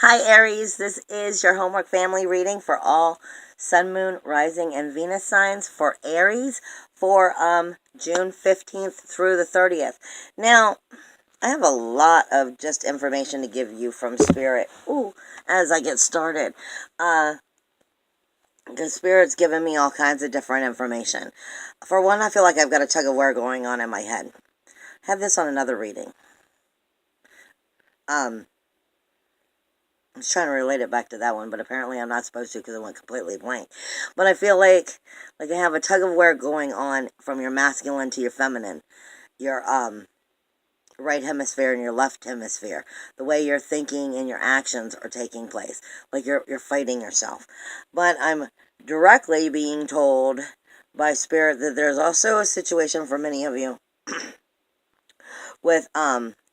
Hi Aries, this is your homework family reading for all Sun, Moon, Rising, and Venus signs for Aries for June 15th through the 30th. Now, I have a lot of just information to give you from Spirit as I get started. The Spirit's giving me all kinds of different information. For one, I feel like I've got a tug of war going on in my head. I had this on another reading. I was trying to relate it back to that one, but apparently I'm not supposed to because it went completely blank. But I feel like I have a tug of war going on from your masculine to your feminine. Your right hemisphere and your left hemisphere. The way your thinking and your actions are taking place. Like you're fighting yourself. But I'm directly being told by Spirit that there's also a situation for many of you with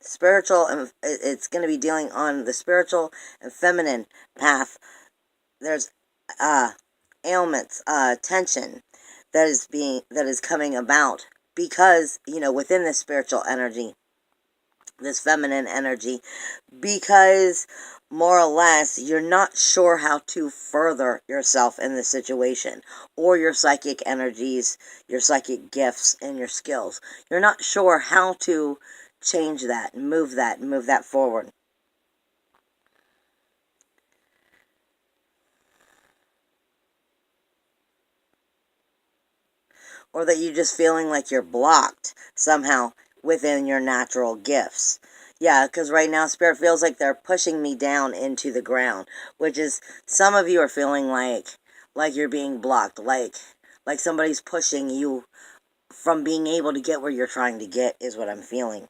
spiritual, and it's going to be dealing on the spiritual and feminine path. There's ailments, tension that is coming about because, within this spiritual energy, this feminine energy, because more or less you're not sure how to further yourself in this situation, or your psychic energies, your psychic gifts, and your skills. You're not sure how to change that and move that forward. Or that you're just feeling like you're blocked somehow within your natural gifts. Yeah, because right now Spirit feels like they're pushing me down into the ground, which is, some of you are feeling like you're being blocked, like somebody's pushing you from being able to get where you're trying to get, is what I'm feeling.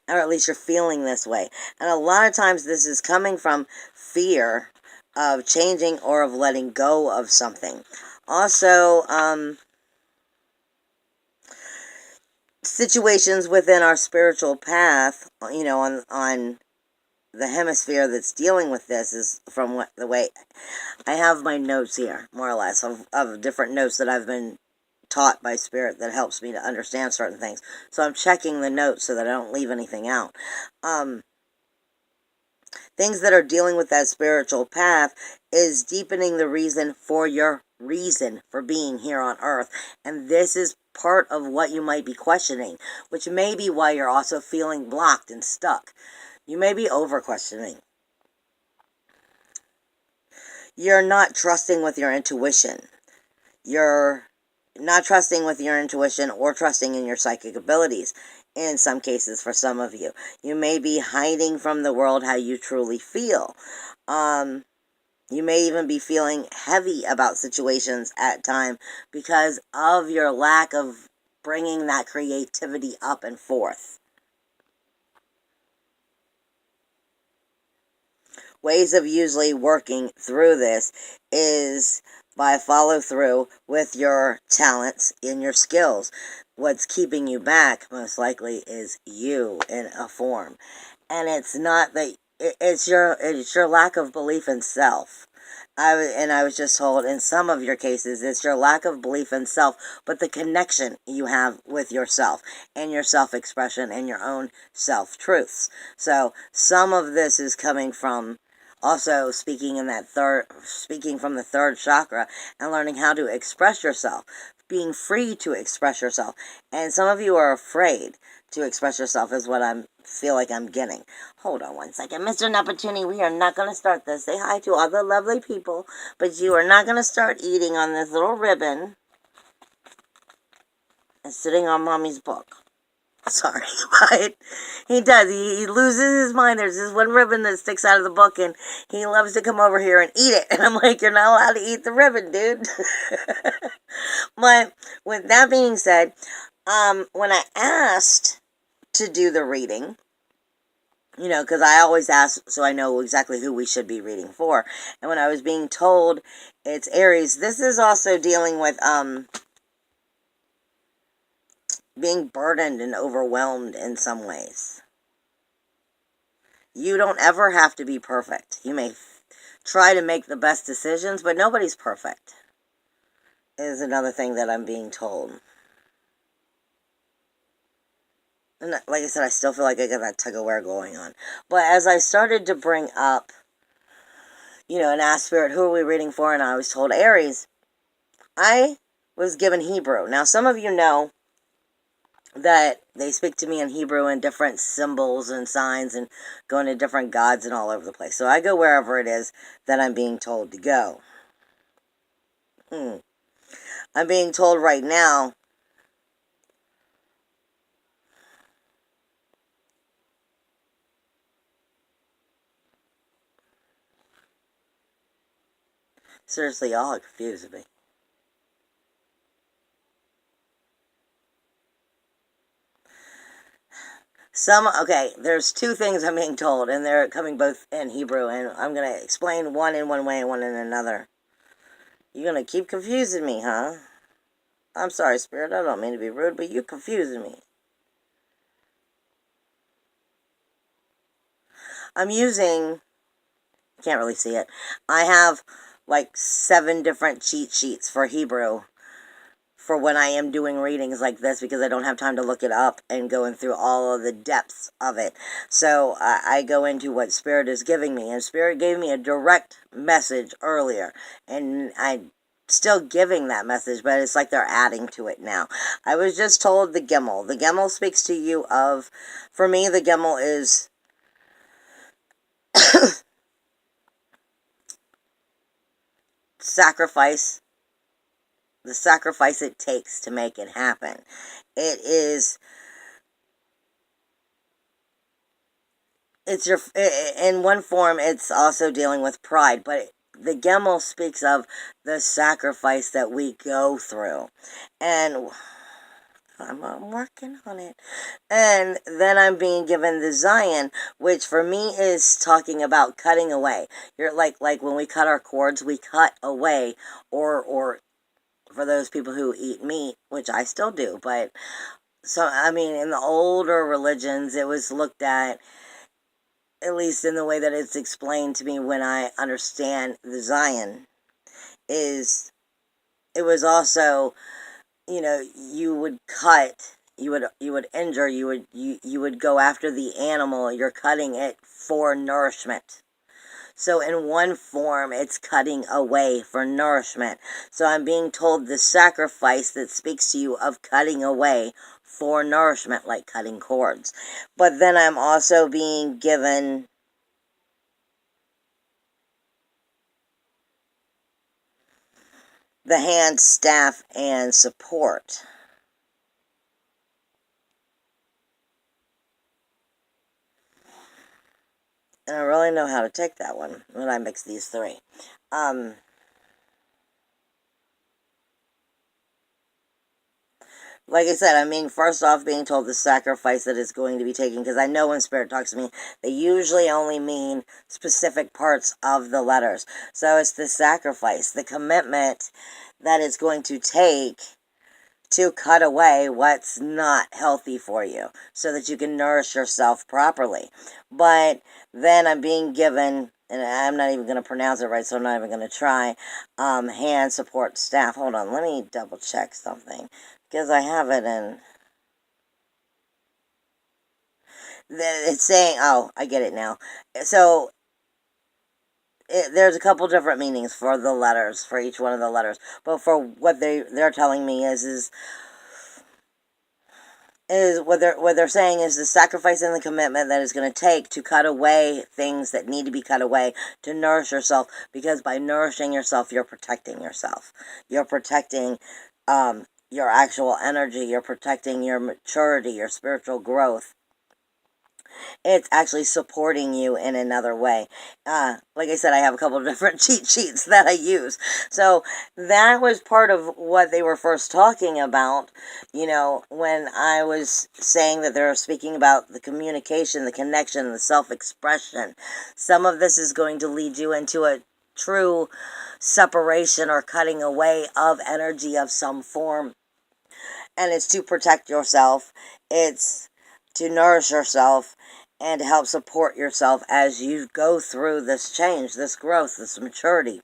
Or at least you're feeling this way. And a lot of times this is coming from fear of changing or of letting go of something. Also, situations within our spiritual path, on the hemisphere that's dealing with this, is from the way I have my notes here, more or less, of different notes that I've been taught by Spirit that helps me to understand certain things. So I'm checking the notes so that I don't leave anything out. Things that are dealing with that spiritual path is deepening the reason for your reason for being here on earth. And this is part of what you might be questioning, which may be why you're also feeling blocked and stuck. You may be over questioning. You're not trusting with your intuition. You're not trusting with your intuition or trusting in your psychic abilities. In some cases, for some of you, you may be hiding from the world how you truly feel. You may even be feeling heavy about situations at time because of your lack of bringing that creativity up and forth. Ways of usually working through this is by follow through with your talents and your skills. What's keeping you back, most likely, is you in a form. And it's not that, it's your lack of belief in self. I was just told in some of your cases, it's your lack of belief in self, but the connection you have with yourself and your self-expression and your own self-truths. So some of this is coming from also speaking from the third chakra and learning how to express yourself, being free to express yourself. And some of you are afraid to express yourself, is what I feel like I'm getting. Hold on one second. Mr. Napatuni, we are not going to start this. Say hi to all the lovely people, but you are not going to start eating on this little ribbon and sitting on Mommy's book. Sorry, but he does. He loses his mind. There's this one ribbon that sticks out of the book, and he loves to come over here and eat it. And I'm like, you're not allowed to eat the ribbon, dude. But with that being said, when I asked to do the reading, because I always ask so I know exactly who we should be reading for. And when I was being told it's Aries, this is also dealing with being burdened and overwhelmed in some ways. You don't ever have to be perfect. You may try to make the best decisions, but nobody's perfect, is another thing that I'm being told. And like I said, I still feel like I got that tug-of-war going on. But as I started to bring up, and ask Spirit, who are we reading for? And I was told Aries. I was given Hebrew. Now, some of you know that they speak to me in Hebrew and different symbols and signs and going to different gods and all over the place. So I go wherever it is that I'm being told to go. I'm being told right now, seriously, y'all are confusing me. Okay, there's two things I'm being told, and they're coming both in Hebrew, and I'm going to explain one in one way and one in another. You're going to keep confusing me, huh? I'm sorry, Spirit, I don't mean to be rude, but you're confusing me. I'm using, can't really see it, I have like 7 different cheat sheets for Hebrew for when I am doing readings like this, because I don't have time to look it up and going through all of the depths of it. So I go into what Spirit is giving me, and Spirit gave me a direct message earlier, and I'm still giving that message, but it's like they're adding to it now. I was just told the Gimel. The Gimel speaks to you of, for me, the Gimel is sacrifice, the sacrifice it takes to make it happen. It is, it's your, in one form, it's also dealing with pride, but the Gimel speaks of the sacrifice that we go through. And I'm working on it. And then I'm being given the Zion, which for me is talking about cutting away. You're like when we cut our cords, we cut away, or for those people who eat meat, which I still do, but so I mean, in the older religions, it was looked at least in the way that it's explained to me when I understand the Zion, is it was also, you would cut, you would injure, you would go after the animal, you're cutting it for nourishment. So in one form, it's cutting away for nourishment. So I'm being told the sacrifice that speaks to you of cutting away for nourishment, like cutting cords. But then I'm also being given the hand, staff, and support. And I really know how to take that one when I mix these 3. Like I said, I mean, first off, being told the sacrifice that is going to be taken, because I know when Spirit talks to me, they usually only mean specific parts of the letters. So it's the sacrifice, the commitment that it's going to take to cut away what's not healthy for you so that you can nourish yourself properly. But then I'm being given, and I'm not even going to pronounce it right, so I'm not even going to try, hand, support, staff. Hold on, let me double check something, because I have it in, it's saying, oh, I get it now. So there's a couple different meanings for the letters, for each one of the letters, but for what they're telling me is what they're saying is the sacrifice and the commitment that it's going to take to cut away things that need to be cut away to nourish yourself, because by nourishing yourself, you're protecting yourself. You're protecting your actual energy. You're protecting your maturity, your spiritual growth. It's actually supporting you in another way. Like I said, I have a couple of different cheat sheets that I use. So that was part of what they were first talking about, when I was saying that they're speaking about the communication, the connection, the self-expression. Some of this is going to lead you into a true separation or cutting away of energy of some form. And it's to protect yourself. It's to nourish yourself and to help support yourself as you go through this change, this growth, this maturity.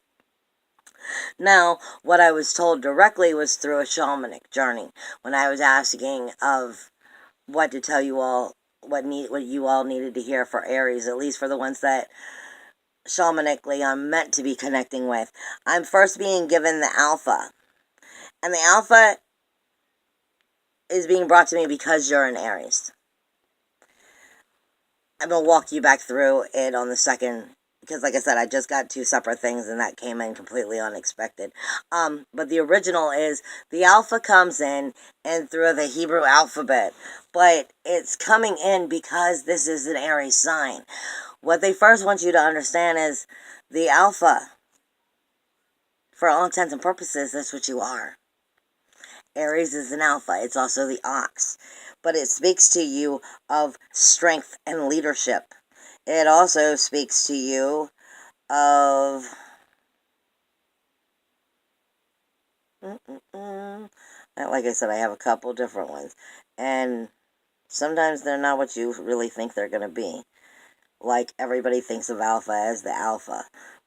Now, what I was told directly was through a shamanic journey, when I was asking of what to tell you all, what you all needed to hear for Aries, at least for the ones that shamanically I'm meant to be connecting with. I'm first being given the alpha. And the alpha is being brought to me because you're an Aries. I'm going to walk you back through it on the second, because like I said, I just got two separate things and that came in completely unexpected. But the original is the alpha comes in and through the Hebrew alphabet, but it's coming in because this is an Aries sign. What they first want you to understand is the alpha, for all intents and purposes, that's what you are. Aries is an alpha. It's also the ox. But it speaks to you of strength and leadership. It also speaks to you of... Like I said, I have a couple different ones. And sometimes they're not what you really think they're going to be. Like everybody thinks of alpha as the alpha.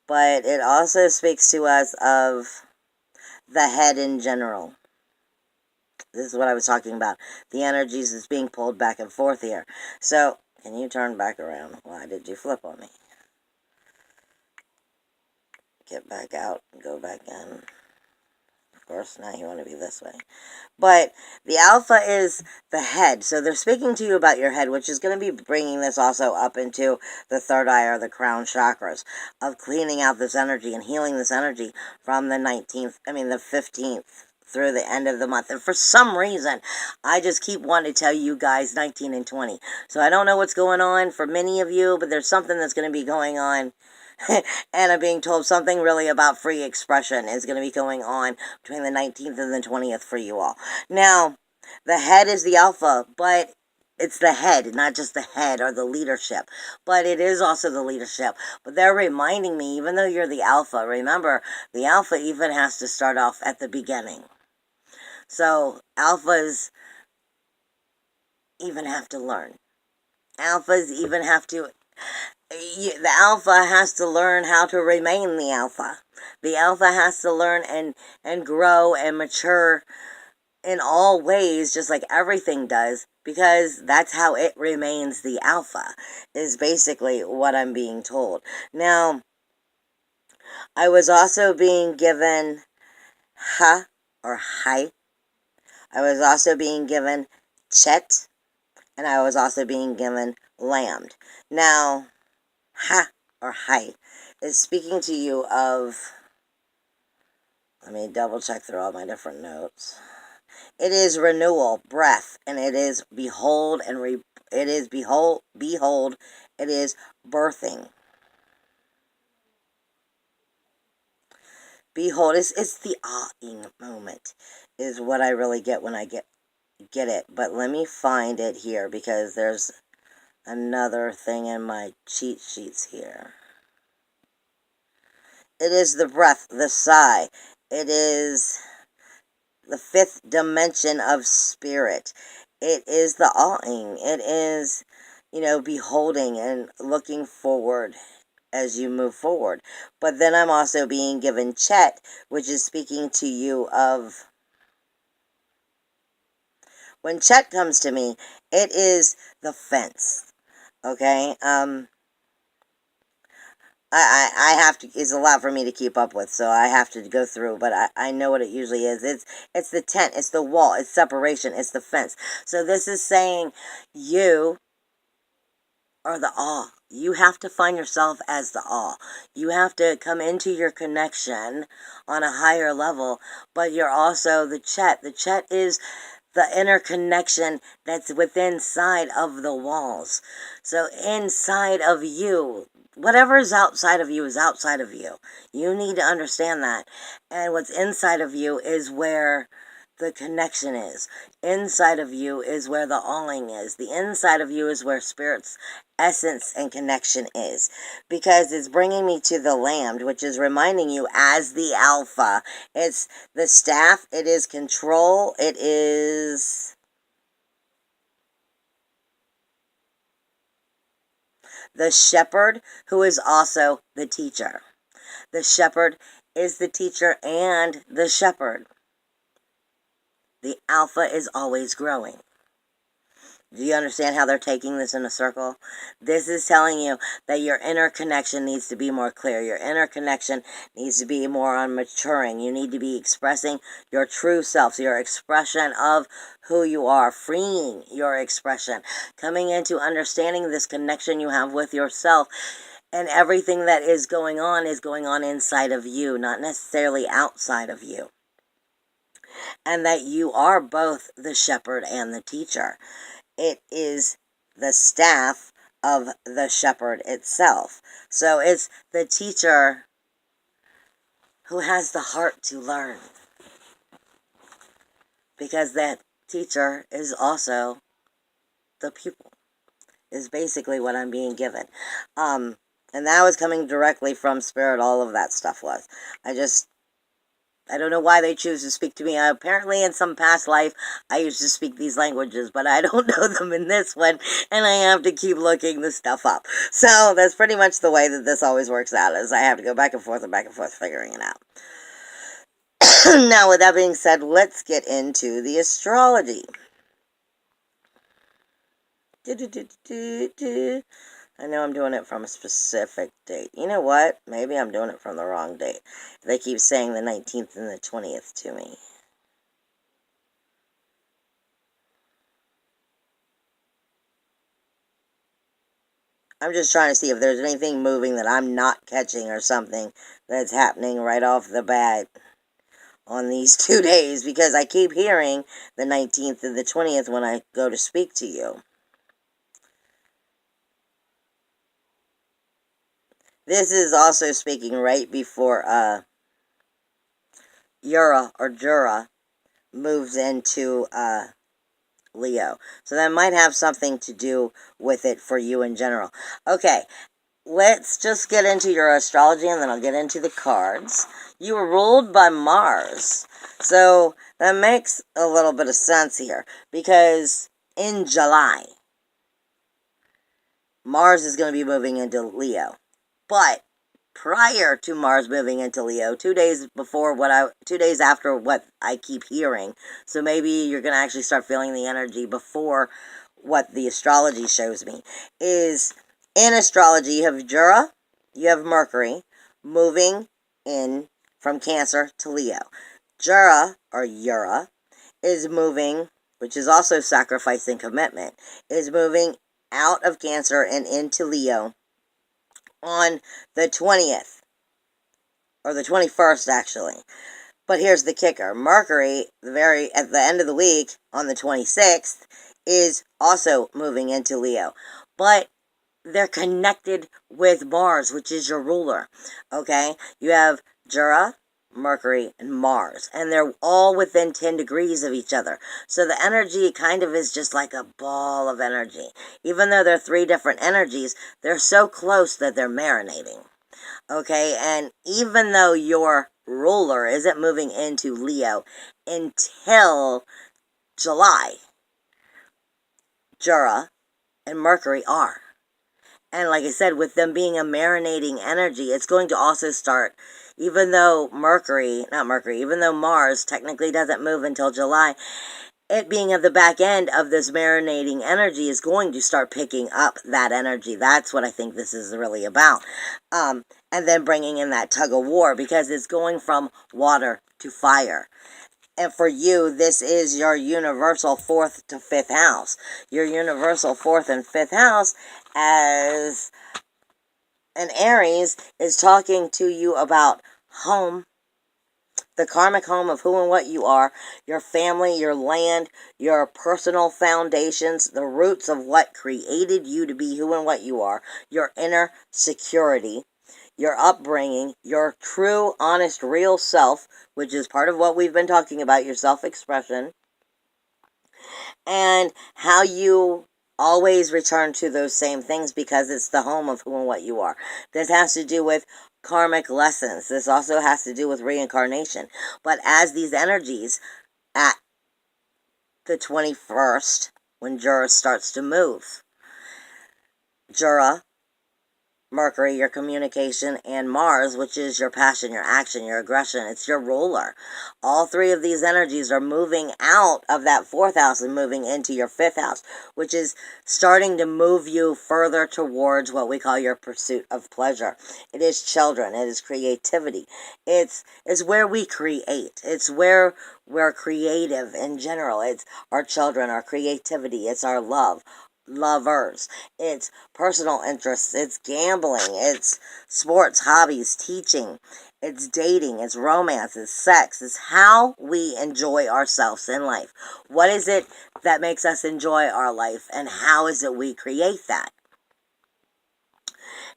But it also speaks to us of the head in general. This is what I was talking about. The energies is being pulled back and forth here. So, can you turn back around? Why did you flip on me? Get back out and go back in. Of course, now you want to be this way. But the alpha is the head. So they're speaking to you about your head, which is going to be bringing this also up into the third eye or the crown chakras, of cleaning out this energy and healing this energy from the 15th through the end of the month. And for some reason, I just keep wanting to tell you guys 19 and 20. So I don't know what's going on for many of you, but there's something that's going to be going on. And I'm being told something really about free expression is going to be going on between the 19th and the 20th for you all. Now, the head is the alpha, but it's the head, not just the head or the leadership, but it is also the leadership. But they're reminding me, even though you're the alpha, remember, the alpha even has to start off at the beginning. So alphas even have to learn. Alphas even have to... The alpha has to learn how to remain the alpha. The alpha has to learn and grow and mature in all ways, just like everything does, because that's how it remains the alpha, is basically what I'm being told. Now, I was also being given ha or hai. I was also being given chet, and I was also being given lambed. Now, ha or hai is speaking to you of... Let me double check through all my different notes. It is renewal, breath, and it is behold, and it is behold, it is birthing. Behold, it's the awing moment, is what I really get when I get it. But let me find it here, because there's another thing in my cheat sheets here. It is the breath, the sigh. It is the fifth dimension of spirit. It is the awing. It is, beholding and looking forward as you move forward. But then I'm also being given Chet, which is speaking to you of... When Chet comes to me, it is the fence. Okay? I have to, it's a lot for me to keep up with, so I have to go through, but I know what it usually is. It's the tent, it's the wall, it's separation, it's the fence. So this is saying you are the awe. You have to find yourself as the awe. You have to come into your connection on a higher level, but you're also the Chet. The Chet is the inner connection that's within side of the walls. So inside of you, whatever is outside of you is outside of you. You need to understand that. And what's inside of you is where the connection is. Inside of you is where the awing is. The inside of you is where spirit's essence and connection is. Because it's bringing me to the lambed, which is reminding you as the alpha. It's the staff. It is control. It is... the shepherd, who is also the teacher. The shepherd is the teacher and the shepherd. The alpha is always growing. Do you understand how they're taking this in a circle? This is telling you that your inner connection needs to be more clear. Your inner connection needs to be more on maturing. You need to be expressing your true self, your expression of who you are, freeing your expression, coming into understanding this connection you have with yourself. And everything that is going on inside of you, not necessarily outside of you. And that you are both the shepherd and the teacher. It is the staff of the shepherd itself. So it's the teacher who has the heart to learn. Because that teacher is also the pupil, is basically what I'm being given. And that was coming directly from Spirit, all of that stuff was. I don't know why they choose to speak to me. Apparently, in some past life, I used to speak these languages, but I don't know them in this one, and I have to keep looking this stuff up. So that's pretty much the way that this always works out, is I have to go back and forth figuring it out. Now, with that being said, let's get into the astrology. I know I'm doing it from a specific date. You know what? Maybe I'm doing it from the wrong date. They keep saying the 19th and the 20th to me. I'm just trying to see if there's anything moving that I'm not catching or something that's happening right off the bat on these 2 days, because I keep hearing the 19th and the 20th when I go to speak to you. This is also speaking right before Jura moves into Leo. So that might have something to do with it for you in general. Okay, let's just get into your astrology, and then I'll get into the cards. You were ruled by Mars. So that makes a little bit of sense here, because in July, Mars is going to be moving into Leo. But prior to Mars moving into Leo, 2 days after what I keep hearing, so maybe you're going to actually start feeling the energy before what the astrology shows me, is in astrology you have Jura, you have Mercury moving in from Cancer to Leo. Jura, or Ura, is moving, which is also sacrificing commitment, is moving out of Cancer and into Leo on the 20th, or the 21st actually. But here's the kicker. Mercury, at the end of the week, on the 26th, is also moving into Leo. But they're connected with Mars, which is your ruler. Okay? You have Jura, Mercury, and Mars. And they're all within 10 degrees of each other. So the energy kind of is just like a ball of energy. Even though they're 3 different energies, they're so close that they're marinating. Okay? And even though your ruler isn't moving into Leo until July, Jura and Mercury are. And like I said, with them being a marinating energy, it's going to also start, even though Mars technically doesn't move until July, it being at the back end of this marinating energy is going to start picking up that energy. That's what I think this is really about. And then bringing in that tug of war, because it's going from water to fire. And for you, this is your universal 4th to 5th house. Your universal 4th and 5th house, as an Aries, is talking to you about home, the karmic home of who and what you are, your family, your land, your personal foundations, the roots of what created you to be who and what you are, your inner security, your upbringing, your true, honest, real self, which is part of what we've been talking about, your self-expression, and how you always return to those same things because it's the home of who and what you are. This has to do with karmic lessons. This also has to do with reincarnation. But as these energies at the 21st, when Jura starts to move, Jura Mercury, your communication, and Mars, which is your passion, your action, your aggression. It's your ruler. All three of these energies are moving out of that fourth house and moving into your fifth house, which is starting to move you further towards what we call your pursuit of pleasure. It is children. It is creativity. It's where we create. It's where we're creative in general. It's our children, our creativity. It's our lovers. It's personal interests. It's gambling. It's sports, hobbies, teaching. It's dating. It's romance. It's sex. It's how we enjoy ourselves in life. What is it that makes us enjoy our life, and how is it we create that?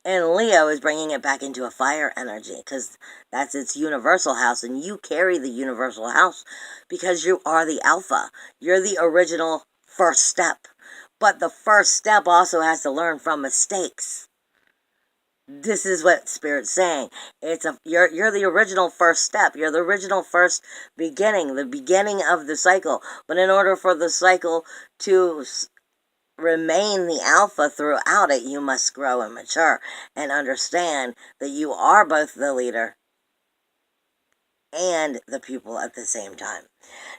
And Leo is bringing it back into a fire energy because that's its universal house, and you carry the universal house because you are the alpha. You're the original first step. But the first step also has to learn from mistakes. This is what Spirit's saying. You're the original first step. You're the original first beginning, the beginning of the cycle. But in order for the cycle to remain the alpha throughout it, you must grow and mature and understand that you are both the leader and the pupil at the same time.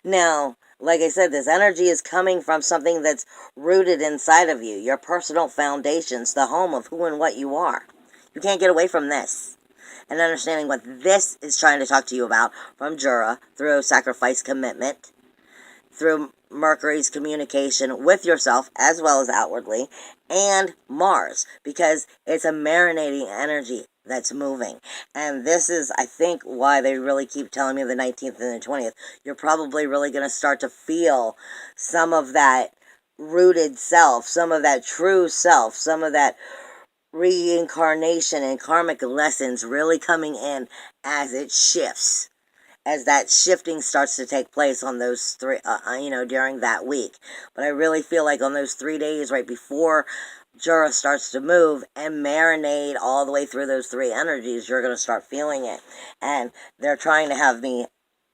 Now, like I said, this energy is coming from something that's rooted inside of you, your personal foundations, the home of who and what you are. You can't get away from this. And understanding what this is trying to talk to you about from Jura through sacrifice, commitment, through Mercury's communication with yourself as well as outwardly, and Mars, because it's a marinating energy that's moving. And this is, I think, why they really keep telling me the 19th and the 20th. You're probably really going to start to feel some of that rooted self, some of that true self, some of that reincarnation and karmic lessons really coming in as it shifts, as that shifting starts to take place on those three, during that week. But I really feel like on those 3 days right before Jura starts to move and marinate all the way through those three energies, you're going to start feeling it. And they're trying to have me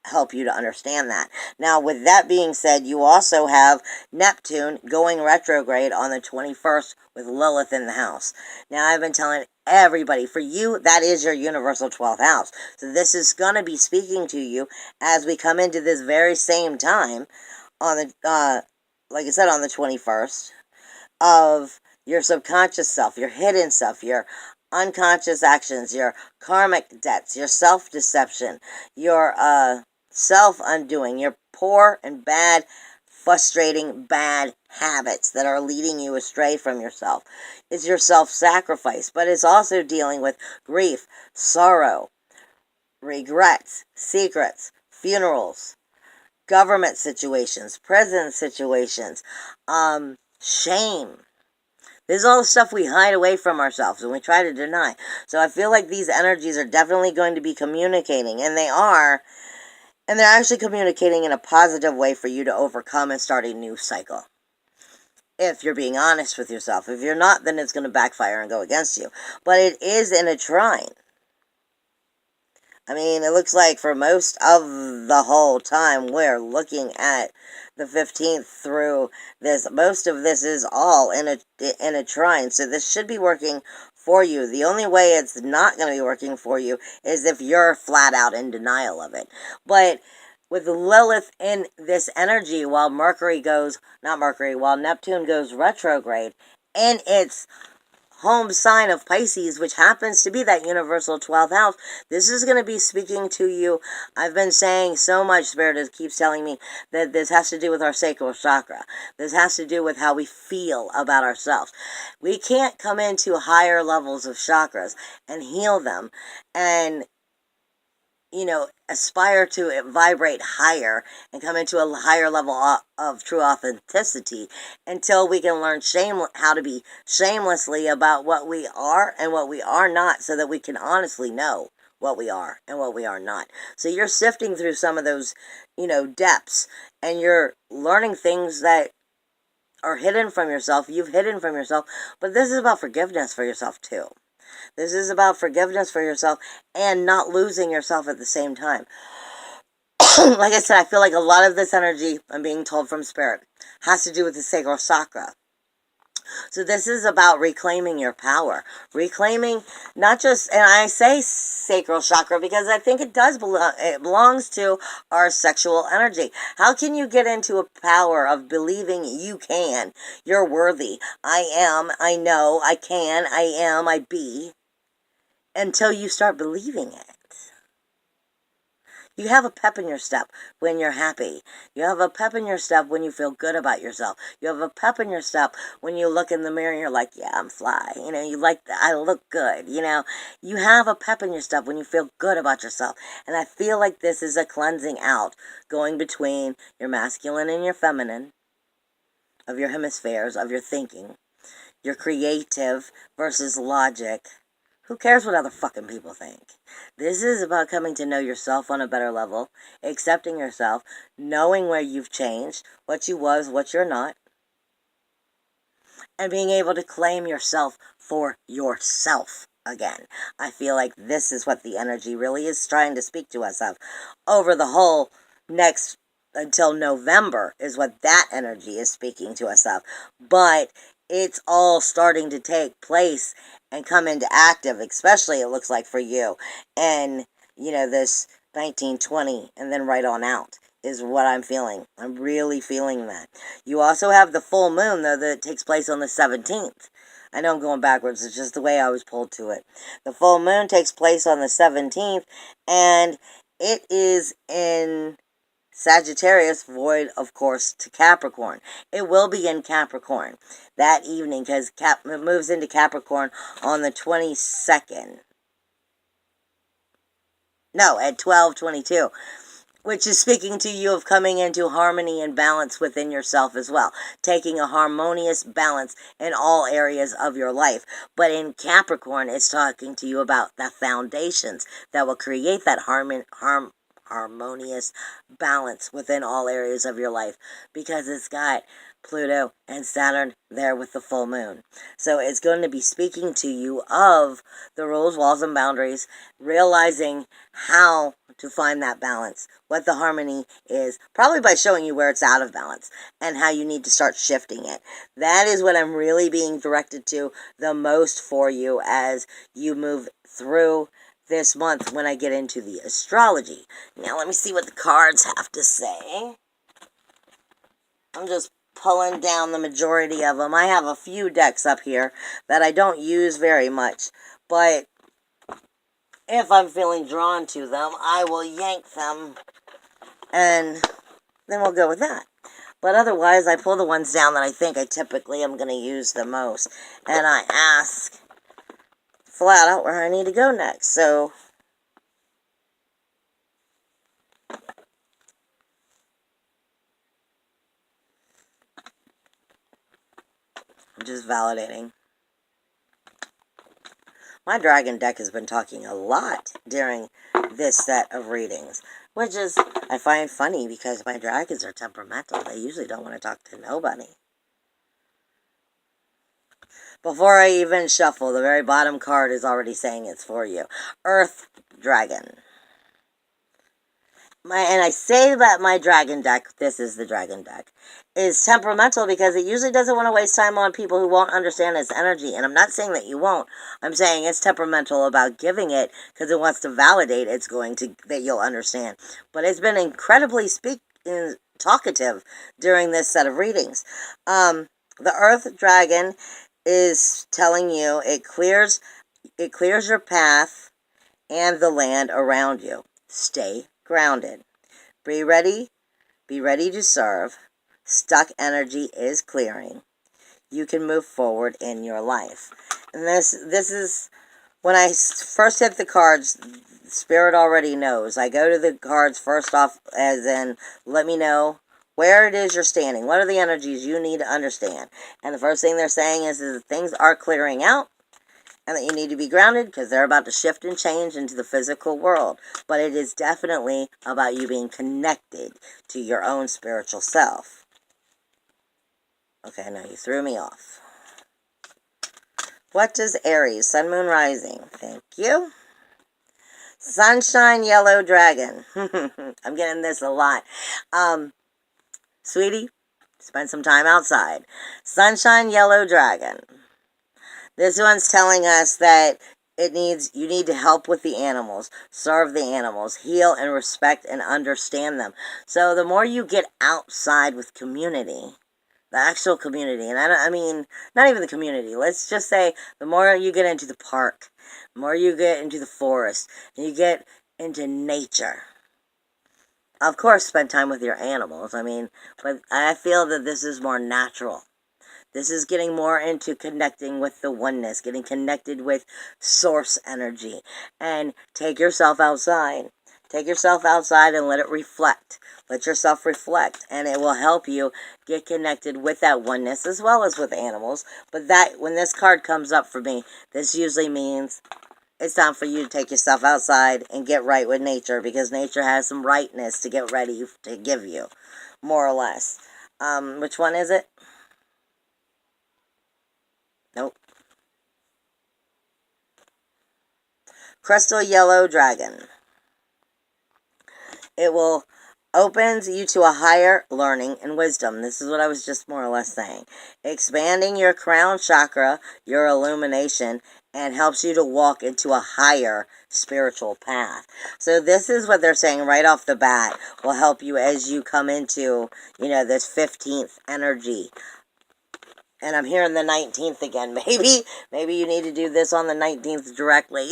help you to understand that. Now, with that being said, you also have Neptune going retrograde on the 21st with Lilith in the house. Now, I've been telling everybody, for you, that is your universal 12th house. So this is going to be speaking to you as we come into this very same time on the, like I said, on the 21st, of your subconscious self, your hidden self, your unconscious actions, your karmic debts, your self-deception, your self-undoing, your poor and bad, frustrating, bad habits that are leading you astray from yourself. It's your self-sacrifice, but it's also dealing with grief, sorrow, regrets, secrets, funerals, government situations, prison situations, shame. This is all the stuff we hide away from ourselves and we try to deny. So I feel like these energies are definitely going to be communicating, and they are, and they're actually communicating in a positive way for you to overcome and start a new cycle. If you're being honest with yourself. If you're not, then it's going to backfire and go against you. But it is in a trine. I mean, it looks like for most of the whole time we're looking at the 15th through this. Most of this is all in a trine, so this should be working for you. The only way it's not going to be working for you is if you're flat out in denial of it. But with Lilith in this energy, while Neptune goes retrograde, and it's home sign of Pisces, which happens to be that universal 12th house, this is going to be speaking to you. I've been saying so much, Spirit keeps telling me that this has to do with our sacral chakra. This has to do with how we feel about ourselves. We can't come into higher levels of chakras and heal them and aspire to vibrate higher and come into a higher level of true authenticity until we can learn how to be shamelessly about what we are and what we are not, so that we can honestly know what we are and what we are not. So you're sifting through some of those, depths, and you're learning things that are hidden from yourself. You've hidden from yourself, but this is about forgiveness for yourself too. This is about forgiveness for yourself and not losing yourself at the same time. Like I said, I feel like a lot of this energy, I'm being told from Spirit, has to do with the sacral chakra. So this is about reclaiming your power, reclaiming not just, and I say sacral chakra because I think it does belong, it belongs to our sexual energy. How can you get into a power of believing you can, you're worthy, I am, I know, I can, I am, I be, until you start believing it? You have a pep in your step when you're happy. You have a pep in your step when you feel good about yourself. You have a pep in your step when you look in the mirror and you're like, yeah, I'm fly. You know, you like that. I look good. You know, you have a pep in your step when you feel good about yourself. And I feel like this is a cleansing out, going between your masculine and your feminine, of your hemispheres, of your thinking, your creative versus logic. Who cares what other fucking people think? This is about coming to know yourself on a better level, accepting yourself, knowing where you've changed, what you was, what you're not, and being able to claim yourself for yourself again. I feel like this is what the energy really is trying to speak to us of over the whole next until November is what that energy is speaking to us of. But it's all starting to take place and come into active, especially it looks like for you. And, you know, this 1920 and then right on out is what I'm feeling. I'm really feeling that. You also have the full moon, though, that takes place on the 17th. I know I'm going backwards. It's just the way I was pulled to it. The full moon takes place on the 17th, and it is in Sagittarius, void, of course, to Capricorn. It will be in Capricorn that evening because it moves into Capricorn on the 22nd. No, at 12:22. Which is speaking to you of coming into harmony and balance within yourself as well. Taking a harmonious balance in all areas of your life. But in Capricorn, it's talking to you about the foundations that will create that harmonious balance within all areas of your life. Because it's got Pluto and Saturn there with the full moon. So it's going to be speaking to you of the rules, walls, and boundaries, realizing how to find that balance, what the harmony is, probably by showing you where it's out of balance and how you need to start shifting it. That is what I'm really being directed to the most for you as you move through this month when I get into the astrology. Now let me see what the cards have to say. I'm just pulling down the majority of them. I have a few decks up here that I don't use very much, but if I'm feeling drawn to them, I will yank them, and then we'll go with that. But otherwise, I pull the ones down that I think I typically am going to use the most, and I ask flat out where I need to go next. So I'm just validating. My dragon deck has been talking a lot during this set of readings, which is, I find funny because my dragons are temperamental. They usually don't want to talk to nobody. Before I even shuffle, the very bottom card is already saying it's for you. Earth Dragon. And I say that my dragon deck, this is the dragon deck, is temperamental because it usually doesn't want to waste time on people who won't understand its energy. And I'm not saying that you won't. I'm saying it's temperamental about giving it because it wants to validate that you'll understand. But it's been incredibly talkative during this set of readings. The Earth Dragon is telling you it clears your path and the land around you. Stay grounded. Be ready to serve. Stuck energy is clearing. You can move forward in your life. And this is, when I first hit the cards, Spirit already knows. I go to the cards first off as in, let me know where it is you're standing. What are the energies you need to understand? And the first thing they're saying is that things are clearing out, and that you need to be grounded because they're about to shift and change into the physical world. But it is definitely about you being connected to your own spiritual self. Okay, now you threw me off. What does Aries, Sun, Moon, Rising? Thank you. Sunshine, Yellow Dragon. I'm getting this a lot. Sweetie, Spend some time outside. Sunshine Yellow Dragon. This one's telling us that you need to help with the animals, serve the animals, heal and respect and understand them. So the more you get outside with community, the actual community, and I mean, not even the community, let's just say the more you get into the park, the more you get into the forest, and you get into nature. Of course, spend time with your animals, I mean, but I feel that this is more natural. This is getting more into connecting with the oneness, getting connected with source energy. And take yourself outside. Take yourself outside and let it reflect. Let yourself reflect. And it will help you get connected with that oneness as well as with animals. But that, when this card comes up for me, this usually means it's time for you to take yourself outside and get right with nature, because nature has some rightness to get ready to give you, more or less. Which one is it? Nope. Crystal Yellow Dragon. It will opens you to a higher learning and wisdom. This is what I was just more or less saying. Expanding your crown chakra, your illumination, and helps you to walk into a higher spiritual path. So this is what they're saying right off the bat will help you as you come into, this 15th energy. And I'm hearing the 19th again. Maybe you need to do this on the 19th directly.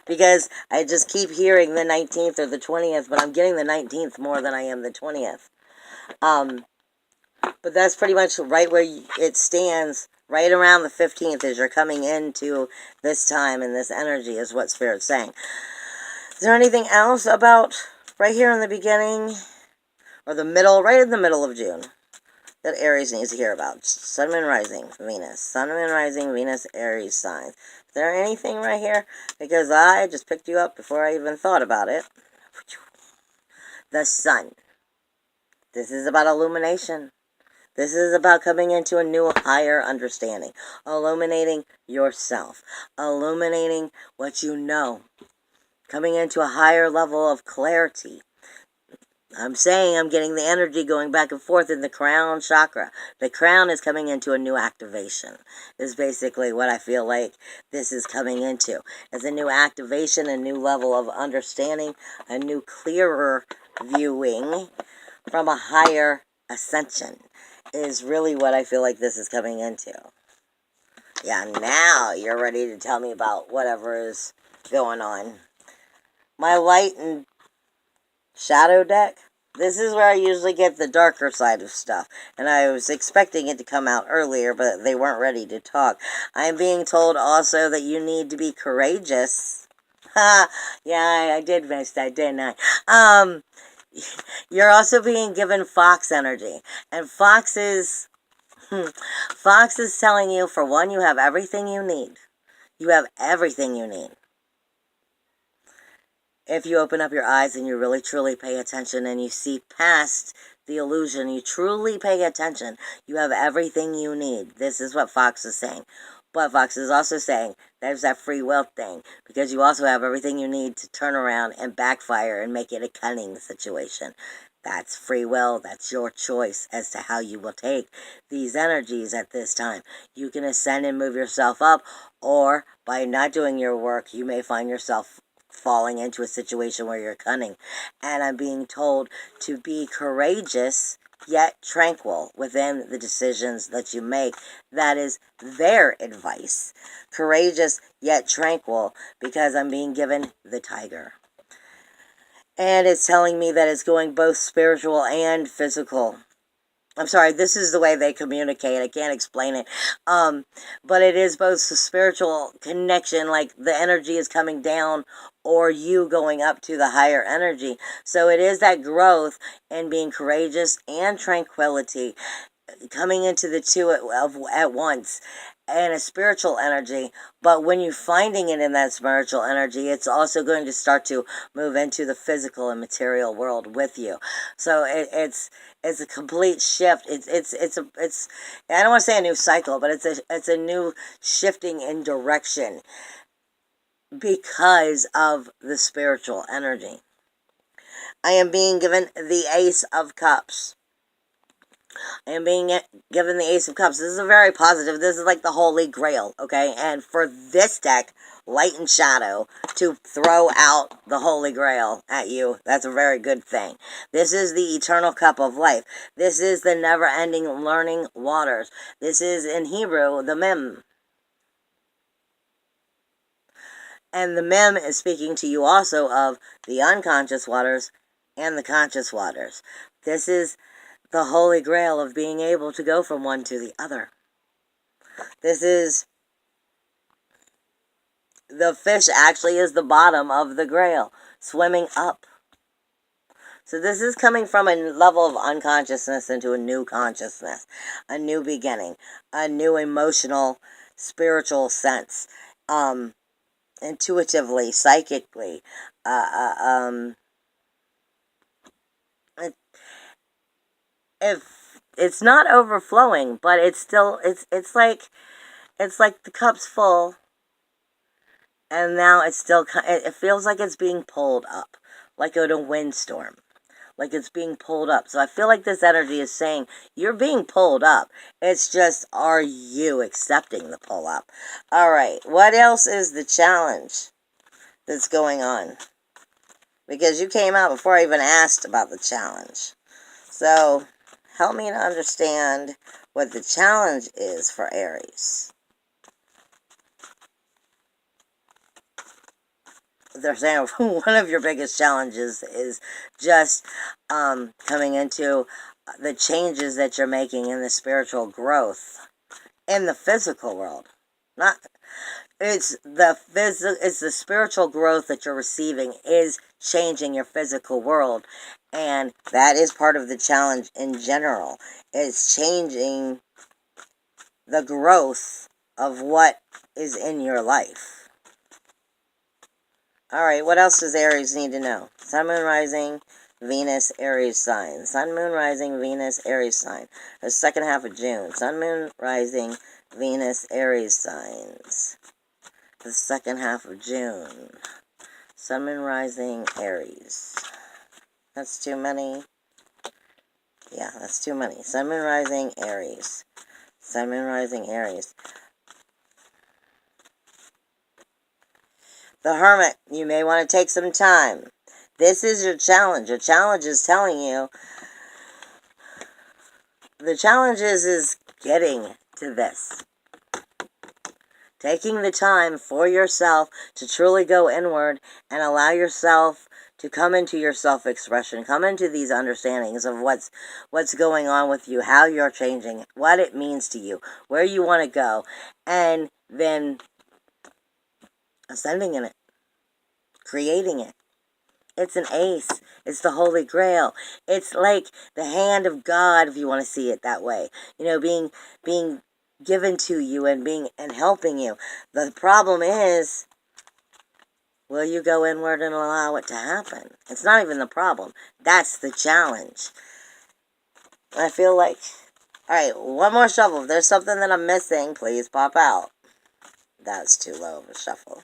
Because I just keep hearing the 19th or the 20th, but I'm getting the 19th more than I am the 20th. But that's pretty much right where it stands, right around the 15th as you're coming into this time and this energy is what Spirit's saying. Is there anything else about right here in the beginning or the middle, right in the middle of June, that Aries needs to hear about? Sun, Moon, Rising, Venus. Sun, Moon, Rising, Venus, Aries signs. Is there anything right here? Because I just picked you up before I even thought about it. The Sun. This is about illumination. This is about coming into a new, higher understanding. Illuminating yourself. Illuminating what you know. Coming into a higher level of clarity. I'm saying I'm getting the energy going back and forth in the crown chakra. The crown is coming into a new activation. Is basically what I feel like this is coming into. As a new activation, a new level of understanding, a new clearer viewing from a higher ascension is really what I feel like this is coming into. Yeah, now you're ready to tell me about whatever is going on. My light and shadow deck. This is where I usually get the darker side of stuff. And I was expecting it to come out earlier, but they weren't ready to talk. I am being told also that you need to be courageous. Ha! Yeah, I did miss that, didn't I? You're also being given fox energy. And Fox is telling you, for one, you have everything you need. You have everything you need. If you open up your eyes and you really truly pay attention and you see past the illusion, you truly pay attention, you have everything you need. This is what Fox is saying. But Fox is also saying there's that free will thing, because you also have everything you need to turn around and backfire and make it a cunning situation. That's free will. That's your choice as to how you will take these energies at this time. You can ascend and move yourself up, or by not doing your work, you may find yourself falling into a situation where you're cunning. And I'm being told to be courageous yet tranquil within the decisions that you make. That is their advice. Courageous yet tranquil, because I'm being given the tiger. And it's telling me that it's going both spiritual and physical. I'm sorry, this is the way they communicate. I can't explain it. But it is both a spiritual connection, like the energy is coming down, or you going up to the higher energy. So it is that growth and being courageous and tranquility, coming into the two at once, and a spiritual energy. But when you're finding it in that spiritual energy, it's also going to start to move into the physical and material world with you. So it's a complete shift. It's I don't want to say a new cycle, but it's a new shifting in direction because of the spiritual energy. I am being given the Ace of Cups. And being given the Ace of Cups. This is a very positive. This is like the Holy Grail, okay? And for this deck, Light and Shadow, to throw out the Holy Grail at you, that's a very good thing. This is the Eternal Cup of Life. This is the never-ending learning waters. This is, in Hebrew, the Mem. And the Mem is speaking to you also of the unconscious waters and the conscious waters. This is the Holy Grail of being able to go from one to the other. This is, the fish actually is the bottom of the grail, swimming up. So this is coming from a level of unconsciousness into a new consciousness, a new beginning, a new emotional, spiritual sense, intuitively, psychically. If it's not overflowing, but it's still, it's like the cup's full. And now it's still, it feels like it's being pulled up, like in a windstorm, like it's being pulled up. So I feel like this energy is saying, you're being pulled up. It's just, are you accepting the pull up? All right, what else is the challenge that's going on? Because you came out before I even asked about the challenge. So help me to understand what the challenge is for Aries. They're saying one of your biggest challenges is just coming into the changes that you're making in the spiritual growth in the physical world. Not, it's the spiritual growth that you're receiving is changing your physical world, and that is part of the challenge in general. It's changing the growth of what is in your life. Alright, what else does Aries need to know? Sun, Moon, Rising, Venus, Aries sign. Sun, Moon, Rising, Venus, Aries sign. The second half of June. Sun, Moon, Rising, Venus, Aries signs. The second half of June. Sun, Moon, Rising, Aries. That's too many. Yeah, that's too many. Sun, Moon, Rising, Aries. Sun, Moon, Rising, Aries. The Hermit, you may want to take some time. This is your challenge. Your challenge is telling you, the challenge is getting to this. Taking the time for yourself to truly go inward and allow yourself to come into your self-expression, come into these understandings of what's going on with you, how you're changing, what it means to you, where you want to go, and then ascending in it, creating it. It's an ace. It's the Holy Grail. It's like the hand of God, if you want to see it that way. You know, being given to you and helping you. The problem is, will you go inward and allow it to happen? It's not even the problem. That's the challenge. I feel like, all right, one more shuffle. If there's something that I'm missing, please pop out. That's too low of a shuffle.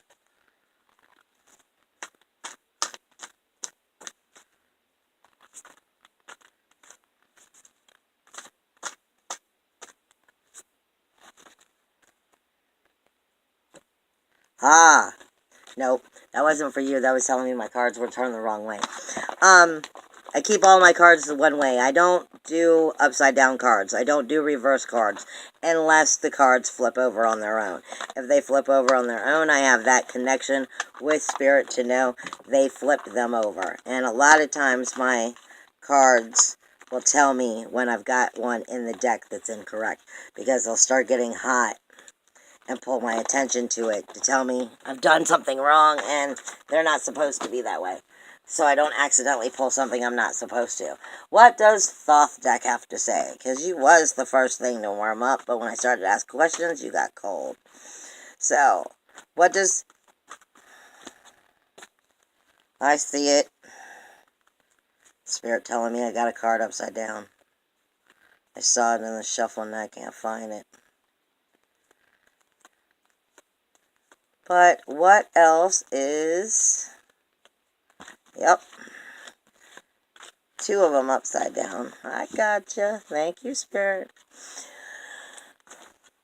Ah, nope, that wasn't for you. That was telling me my cards were turned the wrong way. I keep all my cards one way. I don't do upside down cards. I don't do reverse cards unless the cards flip over on their own. If they flip over on their own, I have that connection with Spirit to know they flipped them over. And a lot of times my cards will tell me when I've got one in the deck that's incorrect, because they'll start getting hot and pull my attention to it to tell me I've done something wrong and they're not supposed to be that way. So I don't accidentally pull something I'm not supposed to. What does Thoth deck have to say? Because you was the first thing to warm up, but when I started to ask questions, you got cold. So, what does... I see it. Spirit telling me I got a card upside down. I saw it in the shuffle and I can't find it. But what else is... Yep. 2 of them upside down. I gotcha. Thank you, Spirit.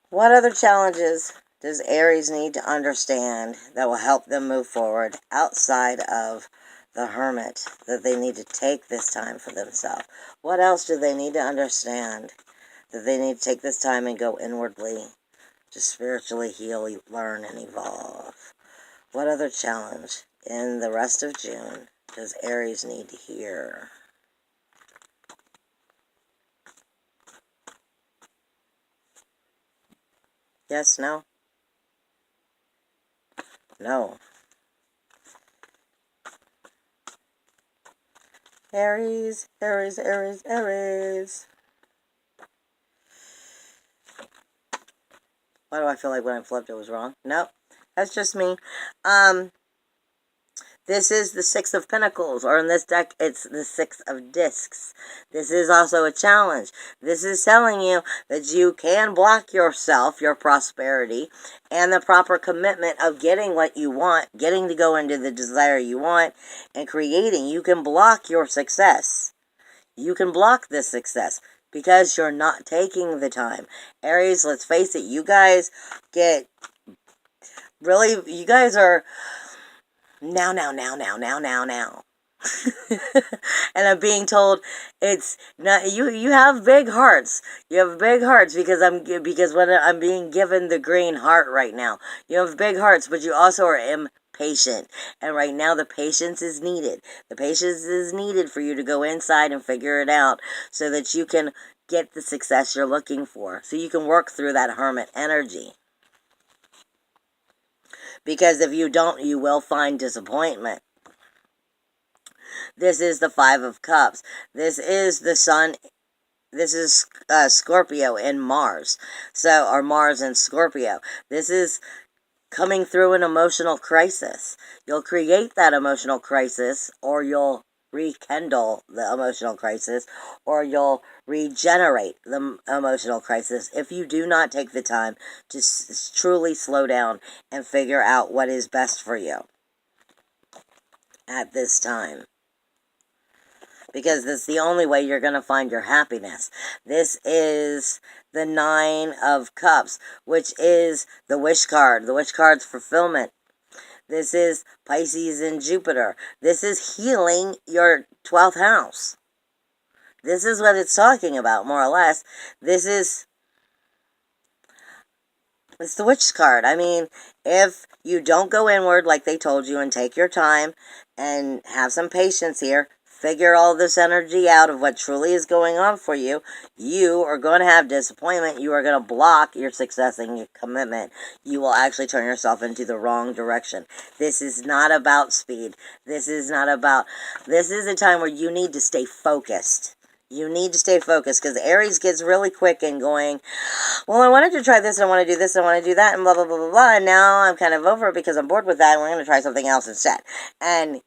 What other challenges does Aries need to understand that will help them move forward outside of the Hermit, that they need to take this time for themselves? What else do they need to understand that they need to take this time and go inwardly to spiritually heal, learn, and evolve? What other challenge in the rest of June does Aries need to hear? Yes, no? No. Aries, Aries, Aries, Aries. Why do I feel like when I flipped it was wrong? Nope. That's just me. This is the 6 of Pentacles, or in this deck, it's the 6 of Discs. This is also a challenge. This is telling you that you can block yourself, your prosperity, and the proper commitment of getting what you want, getting to go into the desire you want, and creating. You can block your success. You can block this success because you're not taking the time. Aries, let's face it, you guys get really, you guys are now. And I'm being told it's not you have big hearts. You have big hearts because when I'm being given the green heart right now. You have big hearts, but you also are impatient. And right now the patience is needed. The patience is needed for you to go inside and figure it out so that you can get the success you're looking for. So you can work through that hermit energy. Because if you don't, you will find disappointment. This is the 5 of Cups. This is the Sun. This is Scorpio in Mars. So, or Mars in Scorpio. This is coming through an emotional crisis. You'll create that emotional crisis, or you'll rekindle the emotional crisis, or you'll regenerate the emotional crisis if you do not take the time to truly slow down and figure out what is best for you at this time. Because that's the only way you're going to find your happiness. This is the 9 of Cups, which is the wish card. The wish card's fulfillment. This is Pisces and Jupiter. This is healing your 12th house. This is what it's talking about, more or less. It's the witch card. I mean, if you don't go inward like they told you and take your time and have some patience here, figure all this energy out of what truly is going on for you, you are going to have disappointment. You are going to block your success and your commitment. You will actually turn yourself into the wrong direction. This is not about speed. This is a time where you need to stay focused. You need to stay focused because Aries gets really quick and going, well, I wanted to try this, and I want to do this, and I want to do that, and blah, blah, blah, blah, blah, and now I'm kind of over it because I'm bored with that, and we're going to try something else instead. And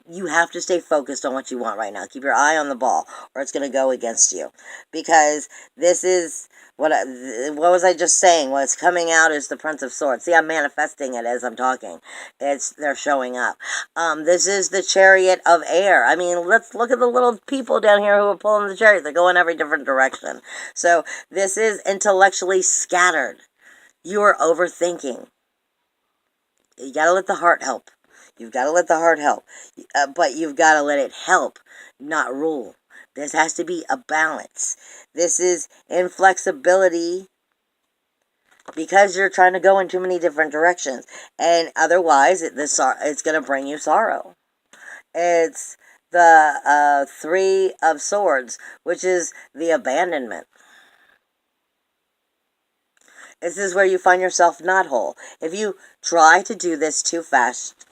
you have to stay focused on what you want right now. Keep your eye on the ball, or it's going to go against you. Because this is, what was I just saying? What's coming out is the Prince of Swords. See, I'm manifesting it as I'm talking. They're showing up. This is the Chariot of Air. I mean, let's look at the little people down here who are pulling the chariot. They're going every different direction. So, this is intellectually scattered. You are overthinking. You got to let the heart help. You've got to let the heart help. But you've got to let it help, not rule. This has to be a balance. This is inflexibility because you're trying to go in too many different directions. And otherwise, it's going to bring you sorrow. It's the 3 of Swords, which is the abandonment. This is where you find yourself not whole. If you try to do this too fast,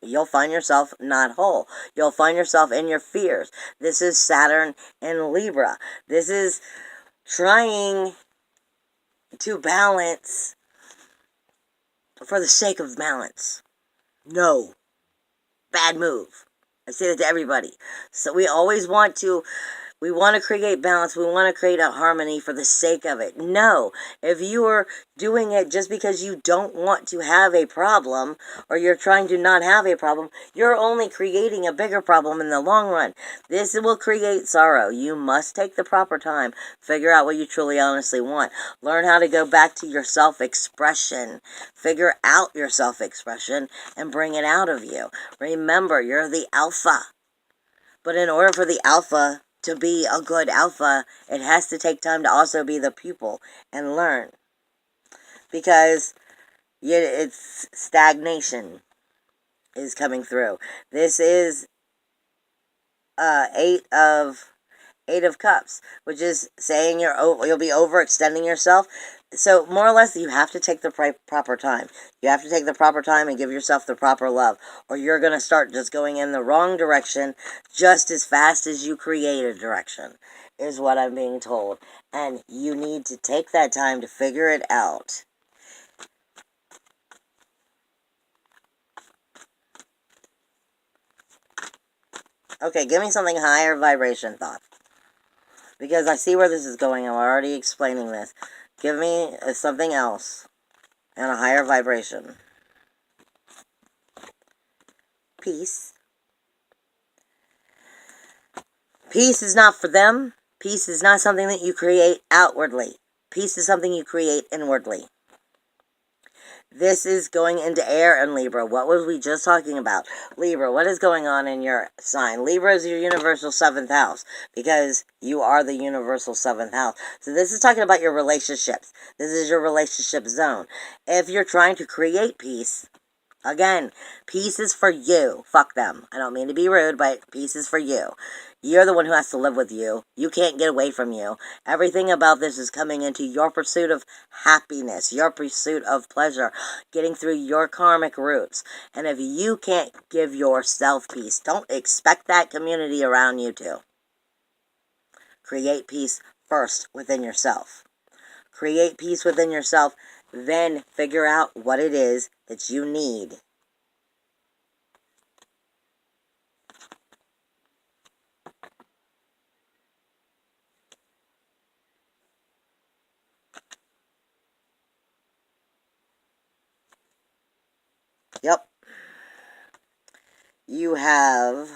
you'll find yourself not whole. You'll find yourself in your fears. This is Saturn in Libra. This is trying to balance for the sake of balance. No. Bad move. I say that to everybody. So we always want to We want to create balance. We want to create a harmony for the sake of it. No, if you are doing it just because you don't want to have a problem, or you're trying to not have a problem, you're only creating a bigger problem in the long run. This will create sorrow. You must take the proper time. Figure out what you truly honestly want. Learn how to go back to your self-expression. Figure out your self-expression and bring it out of you. Remember, you're the alpha. But in order for the alpha to be a good alpha, it has to take time to also be the pupil and learn. Because it's stagnation is coming through. This is eight of cups, which is saying you'll be overextending yourself. So more or less, you have to take the proper time. You have to take the proper time and give yourself the proper love, or you're going to start just going in the wrong direction just as fast as you create a direction, is what I'm being told. And you need to take that time to figure it out. Okay, give me something higher vibration thought. Because I see where this is going. I'm already explaining this. Give me something else and a higher vibration. Peace. Peace is not for them. Peace is not something that you create outwardly. Peace is something you create inwardly. This is going into air and Libra. What was we just talking about? Libra, what is going on in your sign? Libra is your universal 7th house, because you are the universal 7th house. So this is talking about your relationships. This is your relationship zone. If you're trying to create peace, again, peace is for you. Fuck them. I don't mean to be rude, but peace is for you. You're the one who has to live with you. You can't get away from you. Everything about this is coming into your pursuit of happiness, your pursuit of pleasure, getting through your karmic roots. And if you can't give yourself peace, don't expect that community around you to. Create peace first within yourself. Create peace within yourself, then figure out what it is that you need. Yep. You have